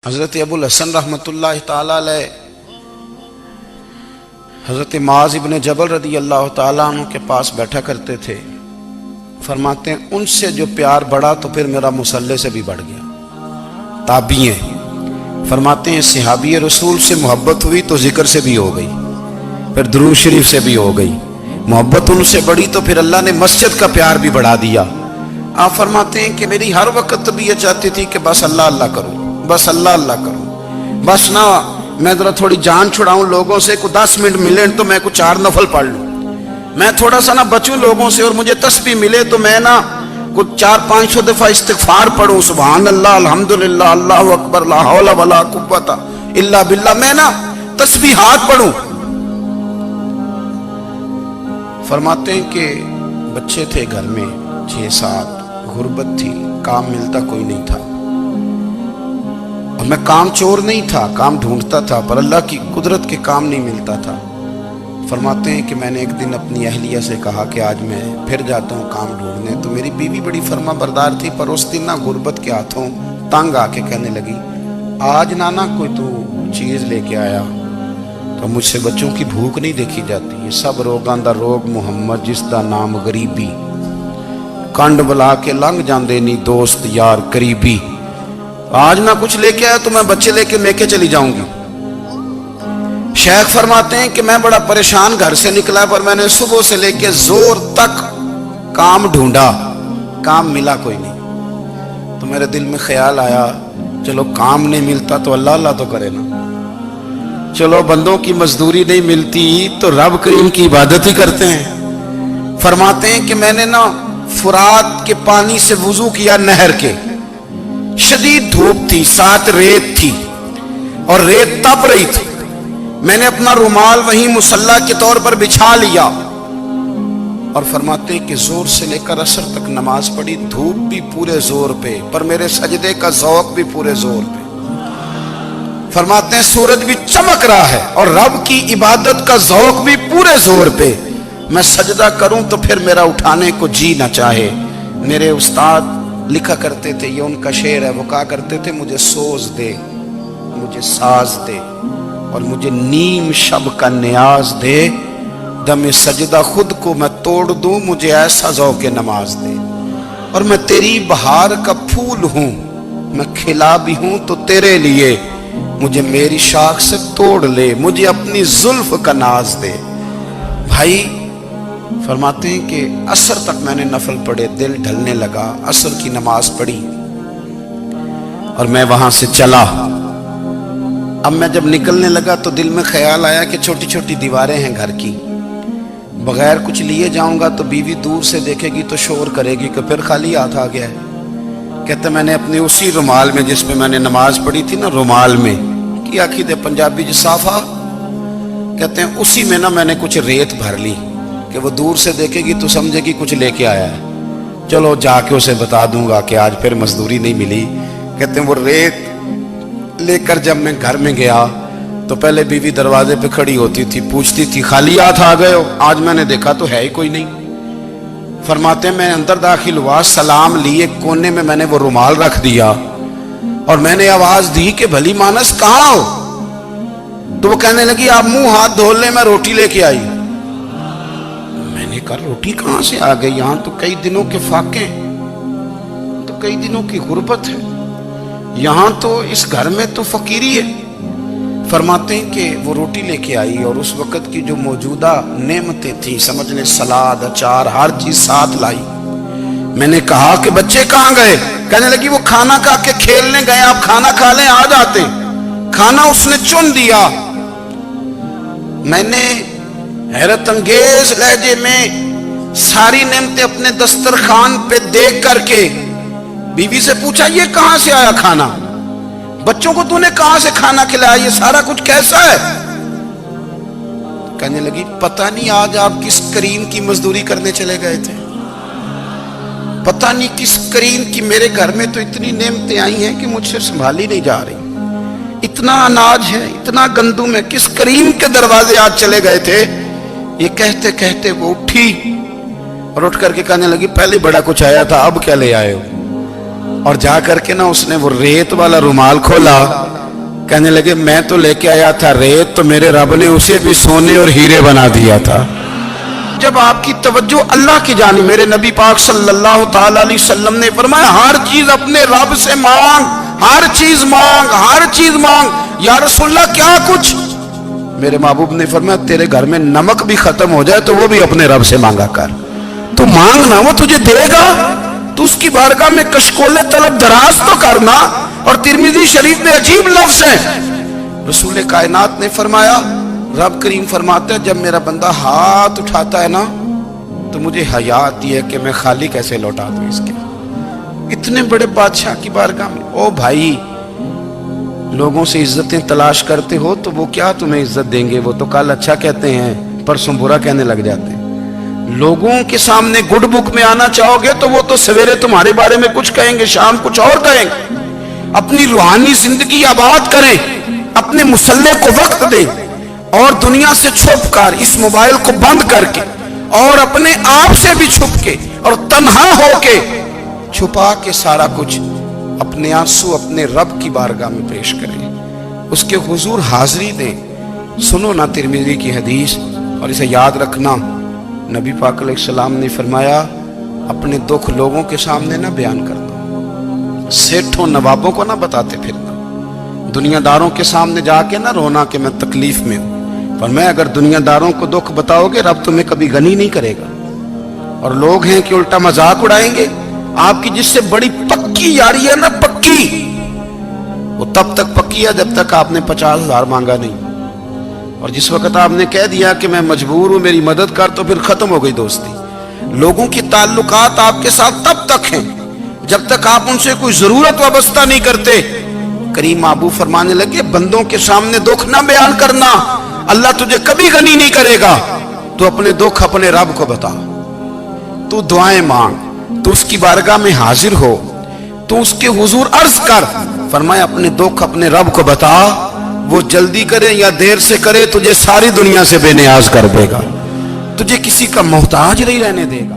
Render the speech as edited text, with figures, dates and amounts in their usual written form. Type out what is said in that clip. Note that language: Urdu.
حضرت ابو الحسن رحمتullah تعالی علیہ حضرت معاذ ابن جبل رضی اللہ تعالیٰ عنہ کے پاس بیٹھا کرتے تھے۔ فرماتے ہیں ان سے جو پیار بڑھا تو پھر میرا مصلی سے بھی بڑھ گیا۔ تابعی ہیں، فرماتے ہیں صحابی رسول سے محبت ہوئی تو ذکر سے بھی ہو گئی، پھر درود شریف سے بھی ہو گئی۔ محبت ان سے بڑھی تو پھر اللہ نے مسجد کا پیار بھی بڑھا دیا۔ آپ فرماتے ہیں کہ میری ہر وقت طبیعت چاہتی تھی کہ بس اللہ اللہ کروں، بس اللہ اللہ کروں، بس نہ میں ذرا تھوڑی جان چھڑاؤں لوگوں سے، کو 10 منٹ ملے تو میں کچھ 4 نفل پڑھ لوں، میں تھوڑا سا نہ بچوں لوگوں سے، اور مجھے تسبیح ملے تو میں نہ کچھ 400-500 دفعہ استغفار پڑھوں، سبحان اللہ، الحمدللہ، اللہ اکبر، لا حول ولا قوت الا باللہ، میں نہ تسبیحات پڑھوں۔ فرماتے ہیں کہ بچے تھے گھر میں 6-7، غربت تھی، کام ملتا کوئی نہیں تھا، اور میں کام چور نہیں تھا، کام ڈھونڈتا تھا، پر اللہ کی قدرت کے کام نہیں ملتا تھا۔ فرماتے ہیں کہ میں نے ایک دن اپنی اہلیہ سے کہا کہ آج میں پھر جاتا ہوں کام ڈھونڈنے، تو میری بیوی بڑی فرما بردار تھی، پر اس دن نہ غربت کے ہاتھوں تنگ آ کے کہنے لگی آج نانا کوئی تو چیز لے کے آیا، تو مجھ سے بچوں کی بھوک نہیں دیکھی جاتی، یہ سب روگاں دا روگ محمد جس دا نام غریبی، کنڈ بلا کے لنگ جاندے نہیں دوست یار قریبی، آج نہ کچھ لے کے آیا تو میں بچے لے کے چلی جاؤں گی۔ شیخ فرماتے ہیں کہ میں بڑا پریشان گھر سے نکلا، پر میں نے صبح سے لے کے زور تک کام ڈھونڈا، کام ملا کوئی نہیں، تو میرے دل میں خیال آیا چلو کام نہیں ملتا تو اللہ اللہ تو کرے نا، چلو بندوں کی مزدوری نہیں ملتی تو رب کریم کی عبادت ہی کرتے ہیں۔ فرماتے ہیں کہ میں نے نا فرات کے پانی سے وضو کیا، نہر کے، شدید دھوپ تھی، ساتھ ریت تھی اور ریت تپ رہی تھی، میں نے اپنا رومال وہیں مصلی کے طور پر بچھا لیا، اور فرماتے ہیں کہ زور سے لے کر عصر تک نماز پڑھی، دھوپ بھی پورے زور پہ، پر میرے سجدے کا ذوق بھی پورے زور پہ۔ فرماتے ہیں سورج بھی چمک رہا ہے اور رب کی عبادت کا ذوق بھی پورے زور پہ، میں سجدہ کروں تو پھر میرا اٹھانے کو جی نہ چاہے۔ میرے استاد لکھا کرتے تھے، یہ ان کا شعر ہے، وہ کہا کرتے تھے مجھے سوز دے، مجھے ساز دے، اور مجھے نیم شب کا نیاز دے، دم سجدہ خود کو میں توڑ دوں، مجھے ایسا ذوق نماز دے، اور میں تیری بہار کا پھول ہوں، میں کھلا بھی ہوں تو تیرے لیے، مجھے میری شاخ سے توڑ لے، مجھے اپنی زلف کا ناز دے۔ بھائی فرماتے ہیں کہ عصر تک میں نے نفل پڑھے، دل ڈھلنے لگا، عصر کی نماز پڑھی اور میں وہاں سے چلا۔ اب میں جب نکلنے لگا تو دل میں خیال آیا کہ چھوٹی چھوٹی دیواریں ہیں گھر کی، بغیر کچھ لیے جاؤں گا تو بیوی دور سے دیکھے گی تو شور کرے گی کہ پھر خالی ہاتھ آ گیا ہے۔ کہتے میں نے اپنے اسی رومال میں جس پہ میں نے نماز پڑھی تھی نا، رومال میں کی آخی دے پنجابی جسافہ، کہتے ہیں اسی میں نا میں نے کچھ ریت بھر لی کہ وہ دور سے دیکھے گی تو سمجھے گی کچھ لے کے آیا ہے، چلو جا کے اسے بتا دوں گا کہ آج پھر مزدوری نہیں ملی۔ کہتے ہیں وہ ریت لے کر جب میں گھر میں گیا تو پہلے بیوی دروازے پہ کھڑی ہوتی تھی، پوچھتی تھی خالی ہاتھ آ گئے ہو؟ آج میں نے دیکھا تو ہے ہی کوئی نہیں۔ فرماتے ہیں میں اندر داخل ہوا، سلام لیے، کونے میں نے وہ رومال رکھ دیا اور میں نے آواز دی کہ بھلی مانس کہاں ہو؟ تو وہ کہنے لگی آپ منہ ہاتھ دھو لیں، میں روٹی لے کے آئی۔ میں نے کہا روٹی کہاں سے آ گئی؟ یہاں تو کئی دنوں کے فاقے، تو کئی دنوں کی غربت ہے، یہاں تو اس گھر میں تو فقیری ہے۔ فرماتے ہیں کہ وہ روٹی لے کے آئی اور اس وقت کی جو موجودہ نعمتیں تھیں، سمجھ لیں سلاد، اچار، ہر چیز ساتھ لائی۔ میں نے کہا کہ بچے کہاں گئے؟ کہنے لگی وہ کھانا کھا کے کھیلنے گئے، آپ کھانا کھا لیں آ جاتے۔ کھانا اس نے چن دیا۔ میں نے حیرت انگیز لہجے میں ساری نعمتیں اپنے دسترخوان پہ دیکھ کر کے بیوی سے پوچھا یہ کہاں سے آیا کھانا؟ بچوں کو تو نے کہاں سے کھانا کھلایا؟ یہ سارا کچھ کیسا ہے؟ کہنے لگی پتہ نہیں آج آپ کس کریم کی مزدوری کرنے چلے گئے تھے، پتہ نہیں کس کریم کی، میرے گھر میں تو اتنی نعمتیں آئی ہیں کہ مجھ سے سنبھالی نہیں جا رہی، اتنا اناج ہے، اتنا گندم ہے، کس کریم کے دروازے آج چلے گئے تھے؟ یہ کہتے کہتے وہ اٹھی اور اٹھ کر کے کہنے لگی پہلے بڑا کچھ آیا تھا، اب کیا لے آئے ہو؟ اور جا کر کے نا اس نے وہ ریت والا رومال کھولا, کہنے لگے میں تو لے کے آیا تھا ریت, تو میرے رب نے اسے بھی سونے اور ہیرے بنا دیا تھا. جب آپ کی توجہ اللہ کی جانب, میرے نبی پاک صلی اللہ تعالی علیہ وسلم نے فرمایا ہر چیز اپنے رب سے مانگ, ہر چیز مانگ, ہر چیز مانگ. یا رسول اللہ کیا کچھ؟ میرے محبوب نے فرمایا تیرے گھر میں نمک بھی ختم ہو جائے تو وہ بھی اپنے رب سے مانگا کر. تو مانگنا, وہ تجھے دے گا, تو اس کی بارگاہ میں کشکول طلب دراز تو کرنا. اور ترمذی شریف میں عجیب لفظ ہے, رسول کائنات نے فرمایا, رب کریم فرماتا ہے جب میرا بندہ ہاتھ اٹھاتا ہے نا تو مجھے حیا آتی ہے کہ میں خالی کیسے لوٹا دوں اس کے. اتنے بڑے بادشاہ کی بارگاہ میں. او بھائی, لوگوں سے عزتیں تلاش کرتے ہو تو وہ کیا تمہیں عزت دیں گے؟ وہ تو کل اچھا کہتے ہیں پرسوں برا کہنے لگ جاتے ہیں. لوگوں کے سامنے گڈ بک میں آنا چاہو گے تو وہ تو سویرے تمہارے بارے میں کچھ کہیں گے, شام کچھ اور کہیں گے. اپنی روحانی زندگی آباد کریں, اپنے مسلح کو وقت دیں, اور دنیا سے چھپ کر اس موبائل کو بند کر کے اور اپنے آپ سے بھی چھپ کے اور تنہا ہو کے چھپا کے سارا کچھ اپنے آنسو اپنے رب کی بارگاہ میں پیش کریں, اس کے حضور حاضری دیں. سنو نا ترمذی کی حدیث, اور اسے یاد رکھنا. نبی پاک علیہ السلام نے فرمایا اپنے دکھ لوگوں کے سامنے نہ بیان کرنا, سیٹھوں نوابوں کو نہ بتاتے پھرنا, دنیا داروں کے سامنے جا کے نہ رونا کہ میں تکلیف میں ہوں. پر میں اگر دنیا داروں کو دکھ بتاؤ گے رب تمہیں کبھی غنی نہیں کرے گا. اور لوگ ہیں کہ الٹا مذاق اڑائیں گے. آپ کی جس سے بڑی پکی یاری ہے نا, پکی, وہ تب تک پکی ہے جب تک آپ نے 50,000 مانگا نہیں. اور جس وقت آپ نے کہہ دیا کہ میں مجبور ہوں میری مدد کر, تو پھر ختم ہو گئی دوستی. لوگوں کی تعلقات آپ کے ساتھ تب تک ہیں جب تک آپ ان سے کوئی ضرورت وابستہ نہیں کرتے. کریم محبوب فرمانے لگے بندوں کے سامنے دکھ نہ بیان کرنا, اللہ تجھے کبھی غنی نہیں کرے گا. تو اپنے دکھ اپنے رب کو بتا, تو دعائیں مانگ, تو اس کی بارگاہ میں حاضر ہو, تو اس کے حضور عرض کر. فرمایا اپنے دکھ اپنے رب کو بتا, وہ جلدی کرے یا دیر سے کرے تجھے ساری دنیا سے بے نیاز کر دے گا, تجھے کسی کا محتاج نہیں رہنے دے گا.